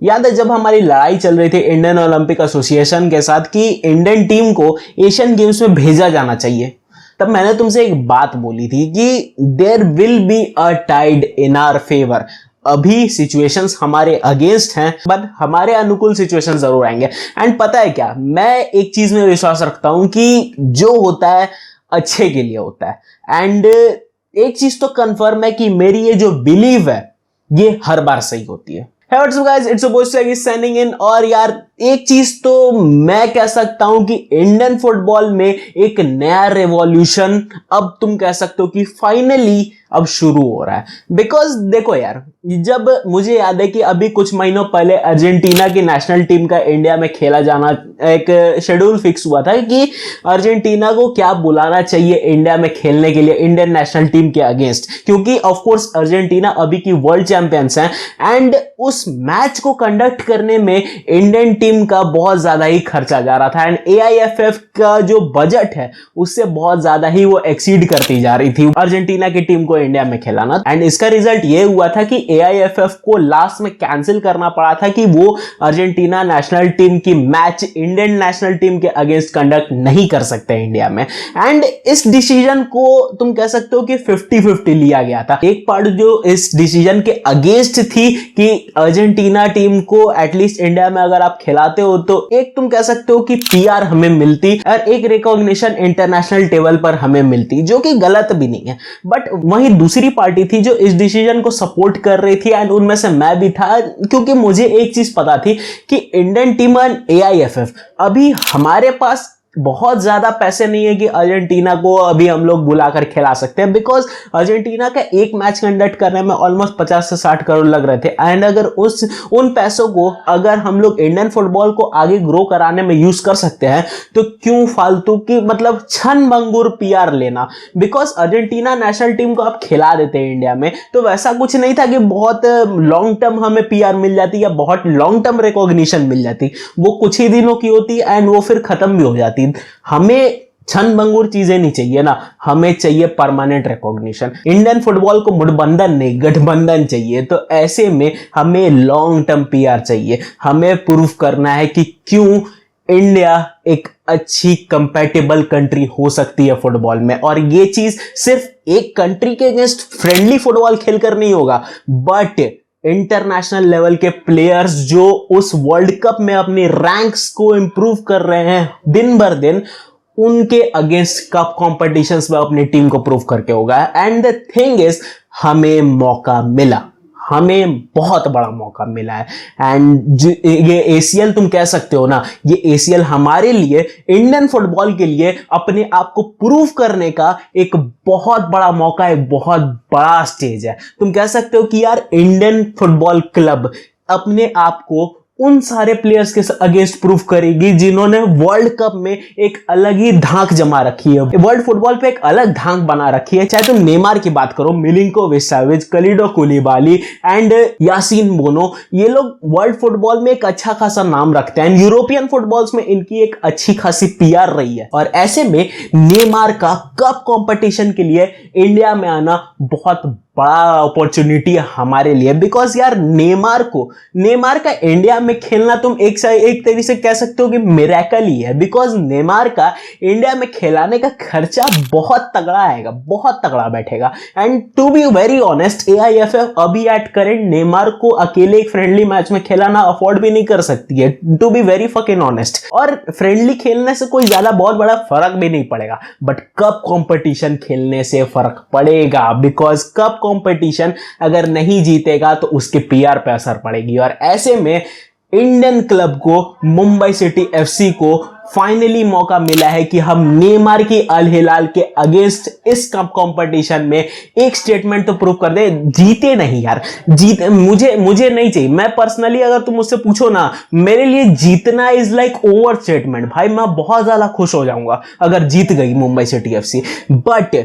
याद है जब हमारी लड़ाई चल रही थी इंडियन ओलंपिक एसोसिएशन के साथ कि इंडियन टीम को एशियन गेम्स में भेजा जाना चाहिए, तब मैंने तुमसे एक बात बोली थी कि there will be a tide in our favour. अभी सिचुएशंस हमारे अगेंस्ट हैं बट हमारे अनुकूल सिचुएशन जरूर आएंगे। एंड पता है क्या, मैं एक चीज में विश्वास रखता हूं कि जो होता है अच्छे के लिए होता है। एंड एक चीज तो कंफर्म है कि मेरी ये जो बिलीव है ये हर बार सही होती है। Hey, what's up guys? It's your boy Swaggy signing in। और यार एक चीज तो मैं कह सकता हूं कि इंडियन फुटबॉल में एक नया रेवोल्यूशन अब तुम कह सकते हो कि फाइनली अब शुरू हो रहा है। बिकॉज देखो यार, जब मुझे याद है कि अभी कुछ महीनों पहले अर्जेंटीना की नेशनल टीम का इंडिया में खेला जाना एक शेड्यूल फिक्स हुआ था कि अर्जेंटीना को क्या बुलाना चाहिए इंडिया में खेलने के लिए इंडियन नेशनल टीम के अगेंस्ट, क्योंकि ऑफ कोर्स अर्जेंटीना अभी की वर्ल्ड चैंपियंस हैं। एंड उस मैच को कंडक्ट करने में इंडियन टीम का बहुत ज्यादा ही खर्चा जा रहा था एंड AIFF का जो बजट है उससे बहुत ज्यादा ही वो एक्सीड करती जा रही थी अर्जेंटीना की टीम को इंडिया में खिलाना। एंड इसका रिजल्ट ये हुआ था कि AIFF को लास्ट में कैंसिल करना पड़ा था कि वो अर्जेंटीना नेशनल टीम की मैच इंडियन नेशनल टीम के अगेंस्ट कंडक्ट नहीं कर सकते इंडिया में। एंड इस डिसीजन को तुम कह सकते हो कि 50-50 लिया गया था। एक पार्ट जो इस डिसीजन के अगेंस्ट थी कि अर्जेंटीना टीम को एटलीस्ट इंडिया में अगर आप खिलाते हो तो एक तुम कह सकते हो कि PR हमें मिलती और एक रिकॉग्निशन इंटरनेशनल टेबल पर हमें मिलती, जो कि गलत भी नहीं है। बट वहीं दूसरी पार्टी थी जो इस डिसीजन को सपोर्ट कर रही थी एंड उनमें से मैं भी था, क्योंकि मुझे एक चीज पता थी कि इंडियन टीम एंड AIFF अभी हमारे पास बहुत ज्यादा पैसे नहीं है कि अर्जेंटीना को अभी हम लोग बुलाकर खिला सकते हैं। बिकॉज अर्जेंटीना का एक मैच कंडक्ट करने में ऑलमोस्ट 50 से 60 करोड़ लग रहे थे। एंड अगर उन पैसों को अगर हम लोग इंडियन फुटबॉल को आगे ग्रो कराने में यूज कर सकते हैं तो क्यों फालतू की मतलब छन भंगुर PR लेना। बिकॉज अर्जेंटीना नेशनल टीम को आप खिला देते हैं इंडिया में तो वैसा कुछ नहीं था कि बहुत लॉन्ग टर्म हमें PR मिल जाती या बहुत लॉन्ग टर्म रिकॉग्निशन मिल जाती। वो कुछ ही दिनों की होती एंड वो फिर खत्म भी हो जाती। हमें छन भंगुर चीजें नहीं चाहिए ना, हमें चाहिए परमानेंट रिकॉग्निशन। इंडियन फुटबॉल को मुठबंधन नहीं गठबंधन चाहिए। तो ऐसे में हमें लॉन्ग टर्म PR चाहिए। हमें प्रूव करना है कि क्यों इंडिया एक अच्छी कंपैटिबल कंट्री हो सकती है फुटबॉल में। और ये चीज सिर्फ एक कंट्री के अगेंस्ट फ्रेंडली फुटबॉल खेलकर नहीं होगा, बट इंटरनेशनल लेवल के प्लेयर्स जो उस वर्ल्ड कप में अपनी रैंक्स को इंप्रूव कर रहे हैं दिन भर दिन, उनके अगेंस्ट कप कॉम्पिटिशंस में अपनी टीम को प्रूव करके होगा। एंड द थिंग इज हमें मौका मिला, हमें बहुत बड़ा मौका मिला है। एंड ये ACL तुम कह सकते हो ना, ये ACL हमारे लिए इंडियन फुटबॉल के लिए अपने आप को प्रूव करने का एक बहुत बड़ा मौका, एक बहुत बड़ा स्टेज है। तुम कह सकते हो कि यार इंडियन फुटबॉल क्लब अपने आप को उन सारे प्लेयर्स के अगेंस्ट प्रूफ करेगी जिन्होंने वर्ल्ड कप में एक अलग ही धाक जमा रखी है, वर्ल्ड फुटबॉल पे एक अलग धाक बना रखी है। चाहे तुम नेमार की बात करो, मिलिंकोविच साविच, कलिडो कुलिबाली एंड यासीन बोनो, ये लोग वर्ल्ड फुटबॉल में एक अच्छा खासा नाम रखते हैं। यूरोपियन फुटबॉल्स में इनकी एक अच्छी खासी PR रही है। और ऐसे में नेमार का कप कंपटीशन के लिए इंडिया में आना बहुत बड़ा अपॉर्चुनिटी है हमारे लिए। बिकॉज यार नेमार का इंडिया में खेलना तुम एक तरीके से कह सकते हो कि मिरेकल ही है। बिकॉज नेमार का इंडिया में खिलाने का खर्चा बहुत तगड़ा आएगा, बहुत तगड़ा बैठेगा। And to be very honest, AIFF अभी एट करेंट नेमार को अकेले एक फ्रेंडली मैच में खिलाना अफोर्ड भी नहीं कर सकती है, to be very fucking honest. और फ्रेंडली खेलने से कोई ज्यादा बहुत बड़ा फर्क भी नहीं पड़ेगा, बट कप कंपटीशन खेलने से फर्क पड़ेगा। बिकॉज कप कंपटीशन अगर नहीं जीतेगा तो उसके PR पे असर पड़ेगी। और ऐसे में इंडियन क्लब को, मुंबई सिटी FC को फाइनली मौका मिला है कि हम नेमार की अल हिलाल के अगेंस्ट इस कप कंपटीशन में एक स्टेटमेंट तो प्रूव कर दे। जीते नहीं यार, मुझे नहीं चाहिए। मैं पर्सनली अगर तुम मुझसे पूछो ना, मेरे लिए जीतना इज लाइक ओवर स्टेटमेंट। भाई मैं बहुत ज्यादा खुश हो जाऊंगा अगर जीत गई मुंबई सिटी FC। बट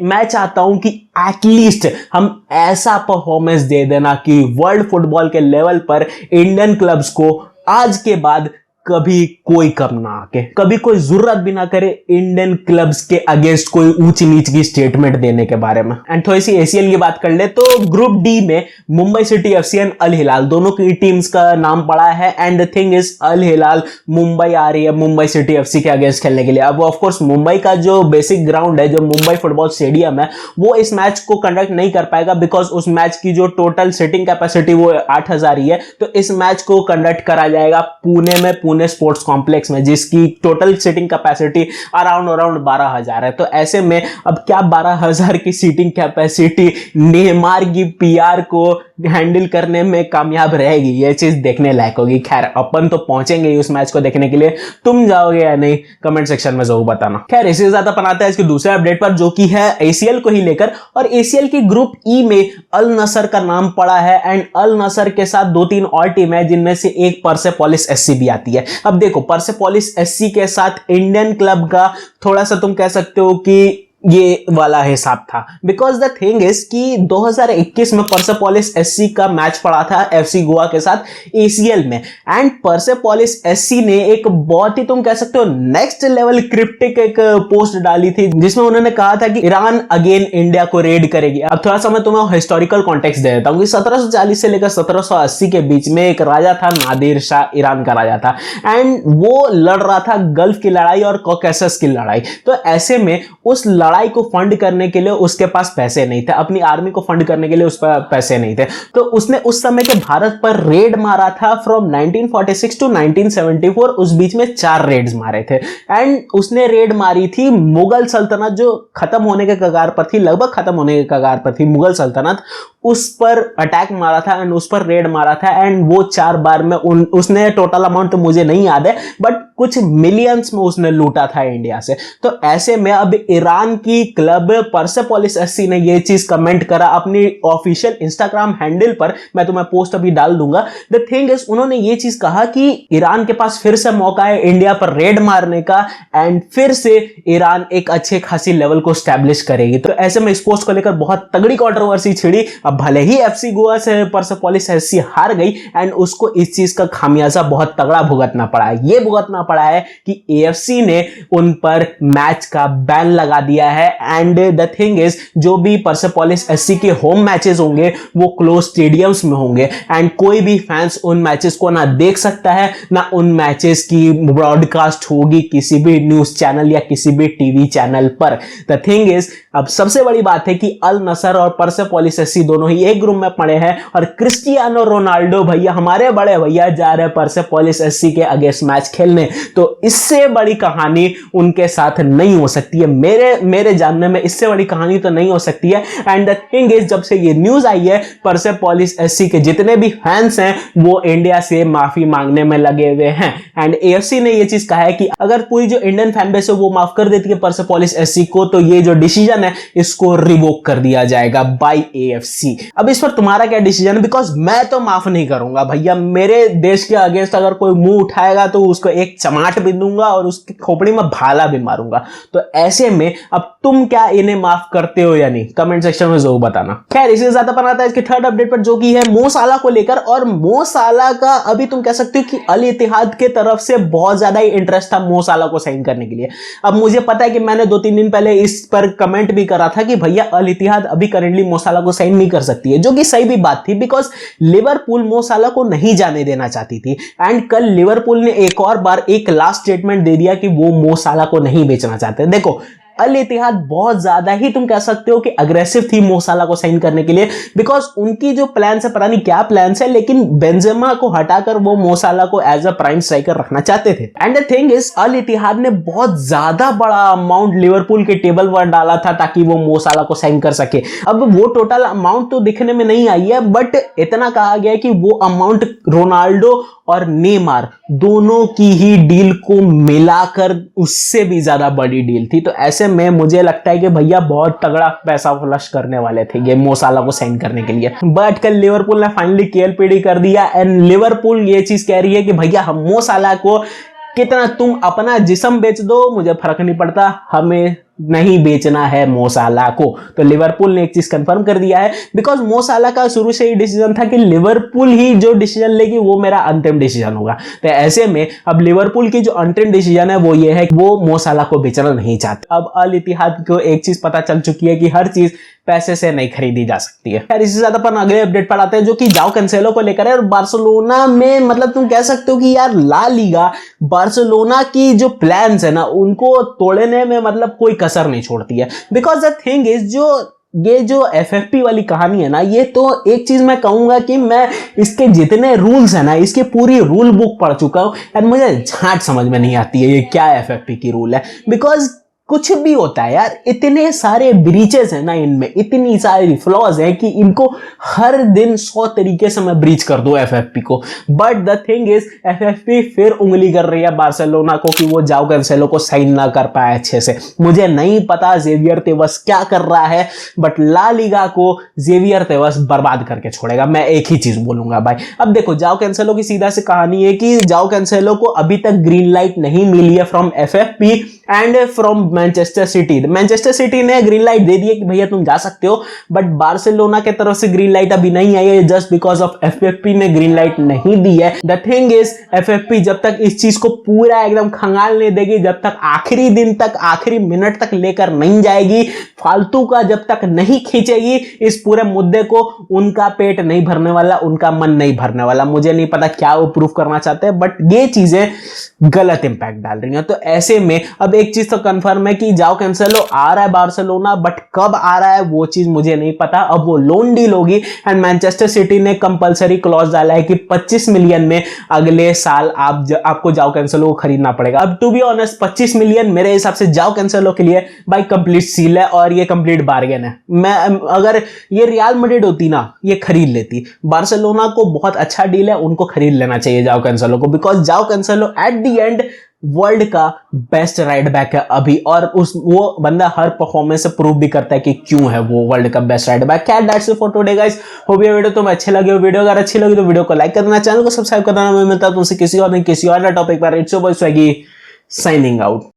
मैं चाहता हूं कि एटलीस्ट हम ऐसा परफॉर्मेंस दे देना कि वर्ल्ड फुटबॉल के लेवल पर इंडियन क्लब्स को आज के बाद कभी कोई कम ना आके, कभी कोई जरूरत भी ना करे इंडियन क्लब्स के अगेंस्ट कोई ऊंची नीच की स्टेटमेंट देने के बारे में। एंड थोड़ी सी एसीएल की बात कर ले तो ग्रुप डी में Mumbai city FC and Al Hilal दोनों की टीम्स का नाम पड़ा है। And the thing is Al Hilal Mumbai आ रही है मुंबई सिटी एफसी के अगेंस्ट खेलने के लिए। अब ऑफ कोर्स मुंबई का जो बेसिक ग्राउंड है, जो मुंबई फुटबॉल स्टेडियम है, वो इस मैच को कंडक्ट नहीं कर पाएगा बिकॉज उस मैच की जो टोटल सीटिंग कैपेसिटी वो 8,000 ही है। तो इस मैच को कंडक्ट करा जाएगा पुणे में, पुणे स्पोर्ट्स कॉम्प्लेक्स में, जिसकी टोटल सीटिंग कैपेसिटी अराउंड 12,000 है। तो ऐसे में अब क्या 12,000 की सीटिंग कैपेसिटी नेमार की पीआर को हैंडल करने में कामयाब रहेगी, ये चीज देखने लायक होगी। खैर अपन तो पहुंचेंगे ही उस मैच को देखने के लिए, तुम जाओगे या नहीं कमेंट सेक्शन में जरूर बताना। खैर इससे ज्यादा अपन आते हैं इसके दूसरे अपडेट पर, जो कि है एसीएल को ही लेकर। और एसीएल की ग्रुप ई में अल नसर का नाम पड़ा है। एंड अल नसर के साथ 2-3 और टीम है, जिनमें से एक परसेपोलिस एससी भी आती है। अब देखो परसेपोलिस एससी के साथ इंडियन क्लब का थोड़ा सा तुम कह सकते हो कि ये वाला हिसाब था, बिकॉज द थिंग इज कि 2021 में परसेपोलिस एससी का मैच पड़ा था एफसी गोवा के साथ एसीएल में। एंड परसेपोलिस एससी ने एक बहुत ही तुम कह सकते हो नेक्स्ट लेवल क्रिप्टिक एक पोस्ट डाली थी, जिसमें उन्होंने कहा था कि ईरान अगेन इंडिया को रेड करेगी। अब थोड़ा सा मैं तुम्हें हिस्टोरिकल कॉन्टेक्स्ट दे देता हूँ कि 1740 से लेकर 1780 के बीच में एक राजा था, नादिर शाह ईरान का राजा था। एंड वो लड़ रहा था गल्फ की लड़ाई और कॉकेसस की लड़ाई। तो ऐसे में उस लड़ाई को फंड करने के लिए उसके पास पैसे नहीं थे, अपनी आर्मी को फंड करने के लिए उस पर पैसे नहीं थे। तो उसने उस समय के भारत पर रेड मारा था फ्रॉम 1946 टू 1974। उस बीच में 4 रेड्स मारे थे। एंड उसने रेड मारी थी मुगल सल्तनत जो खत्म होने के कगार पर थी, लगभग खत्म होने के कगार पर थी मुगल सल्तनत, उस पर अटैक मारा था एंड उस पर रेड मारा था। एंड वो 4 बार में उसने टोटल अमाउंट तो मुझे नहीं याद है, बट कुछ मिलियंस में उसने लूटा था इंडिया से। तो ऐसे में अब ईरान की क्लब परसेपोलिस एससी ने ये चीज कमेंट करा अपनी ऑफिशियल इंस्टाग्राम हैंडल पर, मैं तुम्हें पोस्ट अभी डाल दूंगा। द थिंग इज उन्होंने ये चीज कहा कि ईरान के पास फिर से मौका है इंडिया पर रेड मारने का एंड फिर से ईरान एक अच्छे खासी लेवल को स्टैब्लिश करेगी। तो ऐसे में इस पोस्ट को लेकर बहुत तगड़ी कंट्रोवर्सी छिड़ी। अब भले ही एफसी गोवा से परसेपोलिस एससी हार गई एंड उसको इस चीज का खामियाजा बहुत तगड़ा भुगतना पड़ा है। ये भुगतना पड़ा है कि एएफसी ने उन पर मैच का बैन लगा दिया है। एंड द थिंग इज जो भी परसेपोलिस एससी के होम मैचेस होंगे वो क्लोज स्टेडियम्स में होंगे एंड कोई भी फैंस उन मैचेस को ना देख सकता है, ना उन मैचेस की ब्रॉडकास्ट होगी किसी भी न्यूज चैनल या किसी भी टीवी चैनल पर। द थिंग इज अब सबसे बड़ी बात है कि अल नसर और परसेपोलिस एससी दोनों ही एक ग्रुप में पड़े हैं और क्रिस्टियानो रोनाल्डो भैया, हमारे बड़े भैया, जा रहे परसेपोलिस एससी के अगेंस्ट मैच खेलने। तो इससे बड़ी कहानी उनके साथ नहीं हो सकती है, मेरे जानने में इससे बड़ी कहानी तो नहीं हो सकती है। एंड द थिंग इज जब से ये न्यूज आई है परसेपोलिस एससी के जितने भी फैंस हैं वो इंडिया से माफी मांगने में लगे हुए हैं। एंड एएफसी ने ये चीज कहा है कि अगर पूरी जो इंडियन फैन बेस है वो माफ कर देती है परसेपोलिस एससी को, तो ये जो डिसीजन है इसको रिवोक कर दिया जाएगा बाय एएफसी। अब इस पर तुम्हारा क्या डिसीजन है? बिकॉज मैं तो माफ नहीं करूंगा भैया, मेरे देश के अगेंस्ट अगर कोई मुंह उठाएगा तो उसको एक चमाट भी दूंगा और उसकी खोपड़ी में भाला भी मारूंगा। तो ऐसे में अब तुम क्या इन्हें माफ करते हो या नहीं, कमेंट सेक्शन में जरूर बताना। खैर इससे ज्यादा बनाता है इसके थर्ड अपडेट पर, जो कि है मो साला को लेकर। और मो साला का अभी तुम कह सकते हो कि अल इत्तेहाद के तरफ से बहुत ज्यादा ही इंटरेस्ट था मो साला को साइन करने के लिए। अब मुझे पता है कि मैंने 2-3 दिन पहले इस पर कमेंट भी करा था कि भैया अल इत्तेहाद अभी करेंटली मो साला को साइन नहीं कर सकती है, जो कि सही भी बात थी बिकॉज लिवरपूल मो साला को नहीं जाने देना चाहती थी। एंड कल लिवरपूल ने एक और बार एक लास्ट स्टेटमेंट दे दिया कि वो मो साला को नहीं बेचना चाहते। देखो अल इत्तेहाद बहुत ज्यादा ही तुम कह सकते हो कि अग्रेसिव थी मो साला को साइन करने के लिए, बिकॉज उनकी जो प्लान है, पता नहीं क्या प्लान है, लेकिन बेंजेमा को हटाकर वो मो साला को एज अ प्राइम स्ट्राइकर रखना चाहते थे। And the thing is Al Ittihad ने बहुत ज्यादा बड़ा अमाउंट लिवरपूल के टेबल पर डाला था ताकि वो मो साला को साइन कर सके। अब वो टोटल अमाउंट तो दिखने में नहीं आई है, बट इतना कहा गया कि वो अमाउंट रोनाल्डो और नेमार दोनों की ही डील को मिलाकर उससे भी ज्यादा बड़ी डील थी। तो ऐसे में मुझे लगता है कि भैया बहुत तगड़ा पैसा फ्लश करने वाले थे ये मो साला को साइन करने के लिए। बट कल लिवरपूल ने फाइनली केएलपीडी कर दिया एंड लिवरपूल ये चीज कह रही है कि भैया हम मो साला को कितना तुम अपना जिस्म बेच दो, मुझे फर्क नहीं पड़ता, हमें नहीं बेचना है मो साला को। तो लिवरपूल ने एक चीज कंफर्म कर दिया है, बिकॉज मो साला का शुरू से ही डिसीजन था कि लिवरपूल ही जो डिसीजन लेगी वो मेरा अंतिम डिसीजन होगा। तो ऐसे में अब लिवरपूल की जो अंतिम डिसीजन है वो ये है कि वो मो साला को बेचना नहीं चाहते। अब अल इत्तिहाद को एक चीज पता चल चुकी है कि हर चीज पैसे से नहीं खरीदी जा सकती है। यार इससे ज्यादा अपन अगले अपडेट पर आते हैं जो कि जाओ कैंसेलो को लेकर है। और बार्सिलोना में मतलब तुम कह सकते हो कि यार ला लीगा बार्सिलोना की जो प्लान्स है ना उनको तोड़ने में मतलब कोई कसर नहीं छोड़ती है। बिकॉज द थिंग इज ये जो FFP वाली कहानी है ना, ये तो एक चीज मैं कहूंगा कि मैं इसके जितने रूल्स है ना, इसकी पूरी रूल बुक पढ़ चुका हूं एंड मुझे झांट समझ में नहीं आती है ये क्या FFP की रूल है। बिकॉज कुछ भी होता है यार, इतने सारे ब्रीचेस है ना इनमें, इतनी सारी फ्लॉज है कि इनको हर दिन 100 तरीके से मैं ब्रीच कर दूं FFP को। But the thing is FFP फिर उंगली कर रही है बार्सिलोना को कि वो जाओ कैंसेलो को साइन ना कर पाए अच्छे से। मुझे नहीं पता जेवियर तेवस क्या कर रहा है, बट ला लीगा को जेवियर तेवस बर्बाद करके छोड़ेगा। मैं एक ही चीज बोलूंगा भाई। अब देखो जाओ कैंसेलो की सीधा सी कहानी है कि जाओ कैंसेलो को अभी तक ग्रीन लाइट नहीं मिली है from FFP and from Manchester city. Manchester city ने ग्रीन लाइट दे दी है कि भैया तुम जा सकते हो, बट बार्सिलोना के तरफ से ग्रीन लाइट अभी नहीं आई है जस्ट बिकॉज ऑफ FFP ने ग्रीन लाइट नहीं दी है। द थिंग इज FFP जब तक इस चीज को पूरा एकदम खंगाल नहीं देगी, जब तक आखिरी दिन तक आखिरी मिनट तक लेकर नहीं जाएगी, फालतू का जब तक नहीं खींचेगी इस पूरे मुद्दे को, उनका पेट नहीं भरने वाला, उनका मन नहीं भरने वाला। मुझे नहीं पता क्या वो प्रूफ करना चाहते हैं, बट ये चीजें गलत इंपैक्ट डाल रही हैं। तो ऐसे में अब एक चीज तो कंफर्म है कि जाओ कैंसेलो आ रहा है बार्सिलोना, बट कब आ रहा है वो चीज मुझे नहीं पता। अब वो लोन डील होगी एंड मैनचेस्टर सिटी ने कंपलसरी क्लॉज डाला है कि 25 मिलियन में अगले साल आपको जाओ कैंसेलो को खरीदना पड़ेगा। अब टू बी ऑनेस्ट 25 मिलियन मेरे हिसाब से जाओ कैंसेलो के लिए भाई कंप्लीट सील है और ये कंप्लीट बार्गेन है। मैं अगर ये रियल मैड्रिड होती ना ये खरीद लेती। बार्सिलोना को बहुत अच्छा डील है, उनको खरीद लेना चाहिए जाओ कैंसेलो को, बिकॉज जाओ Cancelo at the end world का बेस्ट राइट बैक है अभी, और वो बंदा हर परफॉर्मेंस से प्रूव भी करता है कि क्यों है वो वर्ल्ड का best right back. That's it for today guys. Hope ये वीडियो तुम्हें अच्छे लगे हो। वीडियो अगर अच्छी लगी तो वीडियो को लाइक कर देना, चैनल को सब्सक्राइब कर देना। मैं मिलता हूं तुमसे किसी और टॉपिक पर। It's your boy Swiggy signing out.